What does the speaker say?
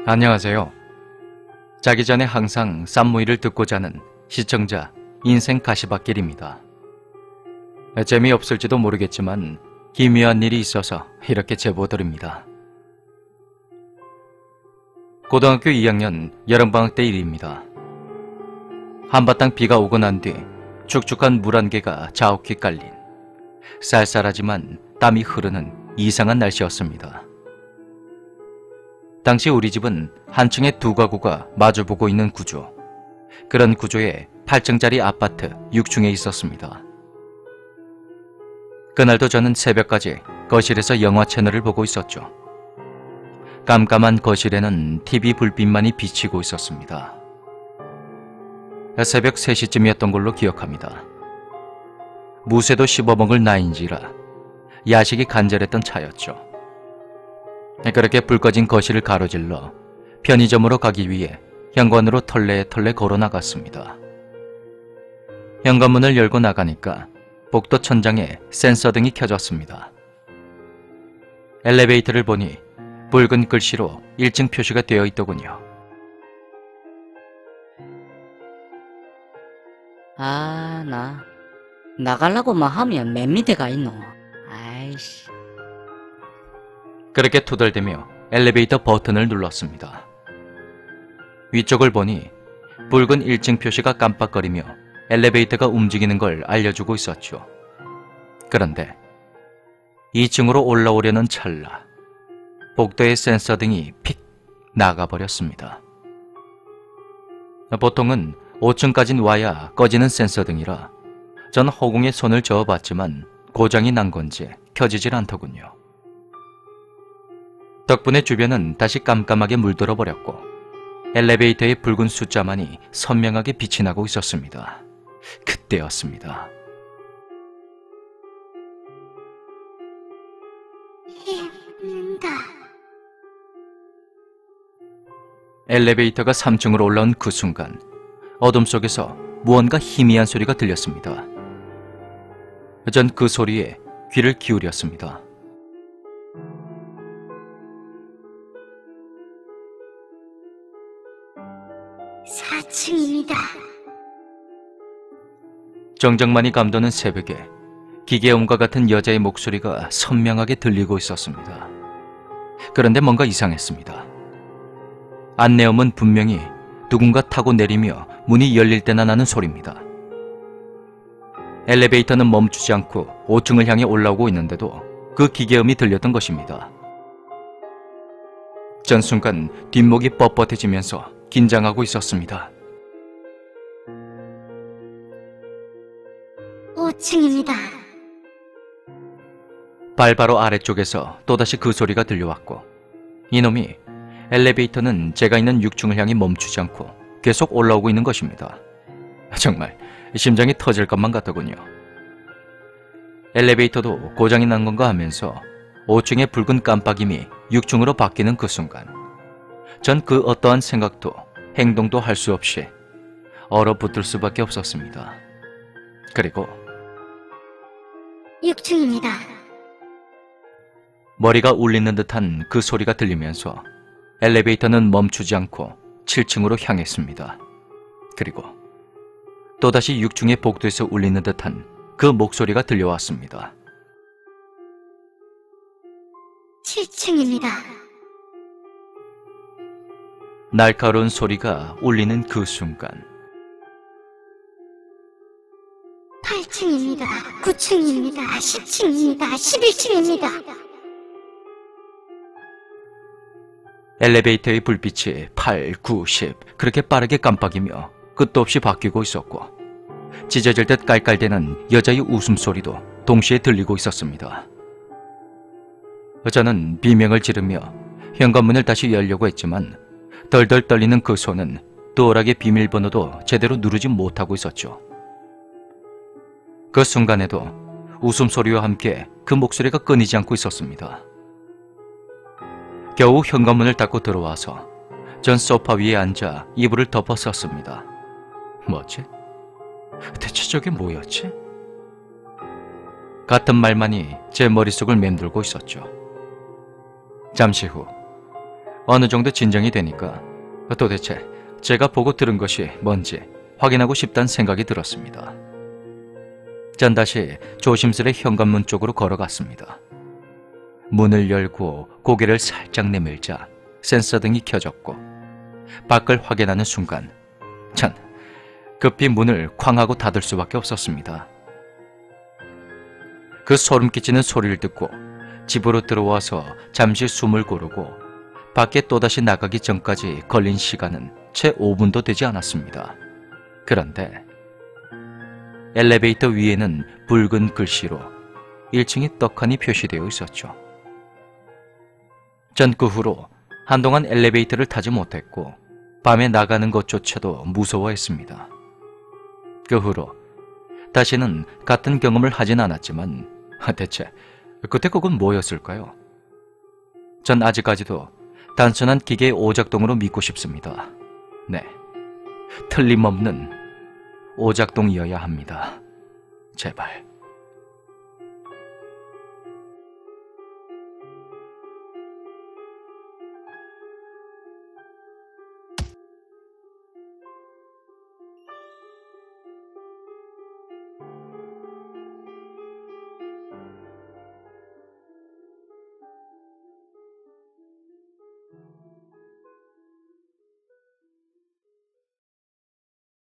안녕하세요. 자기 전에 항상 쌈무이를 듣고 자는 시청자 인생 가시밭길입니다. 재미없을지도 모르겠지만 기묘한 일이 있어서 이렇게 제보드립니다. 고등학교 2학년 여름방학 때 일입니다. 한바탕 비가 오고 난 뒤 축축한 물 한 개가 자욱히 깔린 쌀쌀하지만 땀이 흐르는 이상한 날씨였습니다. 당시 우리 집은 한 층에 두 가구가 마주보고 있는 구조, 그런 구조의 8층짜리 아파트 6층에 있었습니다. 그날도 저는 새벽까지 거실에서 영화 채널을 보고 있었죠. 깜깜한 거실에는 TV 불빛만이 비치고 있었습니다. 새벽 3시쯤이었던 걸로 기억합니다. 무쇠도 씹어먹을 나이인지라 야식이 간절했던 차였죠. 그렇게 불 꺼진 거실을 가로질러 편의점으로 가기 위해 현관으로 털레털레 걸어 나갔습니다. 현관문을 열고 나가니까 복도 천장에 센서등이 켜졌습니다. 엘리베이터를 보니 붉은 글씨로 1층 표시가 되어 있더군요. 나 나가려고만 하면 맨 밑에 가 있노. 아이씨. 그렇게 투덜대며 엘리베이터 버튼을 눌렀습니다. 위쪽을 보니 붉은 1층 표시가 깜빡거리며 엘리베이터가 움직이는 걸 알려주고 있었죠. 그런데 2층으로 올라오려는 찰나 복도의 센서등이 픽 나가버렸습니다. 보통은 5층까진 와야 꺼지는 센서등이라 전 허공에 손을 저어봤지만 고장이 난 건지 켜지질 않더군요. 덕분에 주변은 다시 깜깜하게 물들어 버렸고 엘리베이터의 붉은 숫자만이 선명하게 빛이 나고 있었습니다. 그때였습니다. 힘다. 엘리베이터가 3층으로 올라온 그 순간 어둠 속에서 무언가 희미한 소리가 들렸습니다. 전 그 소리에 귀를 기울였습니다. 사층입니다. 정적만이 감도는 새벽에 기계음과 같은 여자의 목소리가 선명하게 들리고 있었습니다. 그런데 뭔가 이상했습니다. 안내음은 분명히 누군가 타고 내리며 문이 열릴 때나 나는 소리입니다. 엘리베이터는 멈추지 않고 5층을 향해 올라오고 있는데도 그 기계음이 들렸던 것입니다. 전 순간 뒷목이 뻣뻣해지면서 긴장하고 있었습니다. 5층입니다. 발바로 아래쪽에서 또다시 그 소리가 들려왔고 이놈이 엘리베이터는 제가 있는 6층을 향해 멈추지 않고 계속 올라오고 있는 것입니다. 정말 심장이 터질 것만 같더군요. 엘리베이터도 고장이 난 건가 하면서 5층의 붉은 깜빡임이 6층으로 바뀌는 그 순간 전 그 어떠한 생각도 행동도 할 수 없이 얼어붙을 수밖에 없었습니다. 그리고 6층입니다. 머리가 울리는 듯한 그 소리가 들리면서 엘리베이터는 멈추지 않고 7층으로 향했습니다. 그리고 또다시 6층의 복도에서 울리는 듯한 그 목소리가 들려왔습니다. 7층입니다. 날카로운 소리가 울리는 그 순간 8층입니다. 9층입니다. 10층입니다. 11층입니다. 엘리베이터의 불빛이 8, 9, 10 그렇게 빠르게 깜빡이며 끝도 없이 바뀌고 있었고 찢어질 듯 깔깔대는 여자의 웃음소리도 동시에 들리고 있었습니다. 저는 비명을 지르며 현관문을 다시 열려고 했지만 덜덜 떨리는 그 손은 또렷하게 비밀번호도 제대로 누르지 못하고 있었죠. 그 순간에도 웃음소리와 함께 그 목소리가 끊이지 않고 있었습니다. 겨우 현관문을 닫고 들어와서 전 소파 위에 앉아 이불을 덮어 썼습니다. 뭐지? 대체 저게 뭐였지? 같은 말만이 제 머릿속을 맴돌고 있었죠. 잠시 후 어느 정도 진정이 되니까 도대체 제가 보고 들은 것이 뭔지 확인하고 싶다는 생각이 들었습니다. 전 다시 조심스레 현관문 쪽으로 걸어갔습니다. 문을 열고 고개를 살짝 내밀자 센서등이 켜졌고 밖을 확인하는 순간 전 급히 문을 쾅 하고 닫을 수밖에 없었습니다. 그 소름 끼치는 소리를 듣고 집으로 들어와서 잠시 숨을 고르고 밖에 또다시 나가기 전까지 걸린 시간은 채 5분도 되지 않았습니다. 그런데 엘리베이터 위에는 붉은 글씨로 1층이 떡하니 표시되어 있었죠. 전 그 후로 한동안 엘리베이터를 타지 못했고 밤에 나가는 것조차도 무서워했습니다. 그 후로 다시는 같은 경험을 하진 않았지만 대체 그때 그건 뭐였을까요? 전 아직까지도 단순한 기계의 오작동으로 믿고 싶습니다. 네, 틀림없는 오작동이어야 합니다. 제발.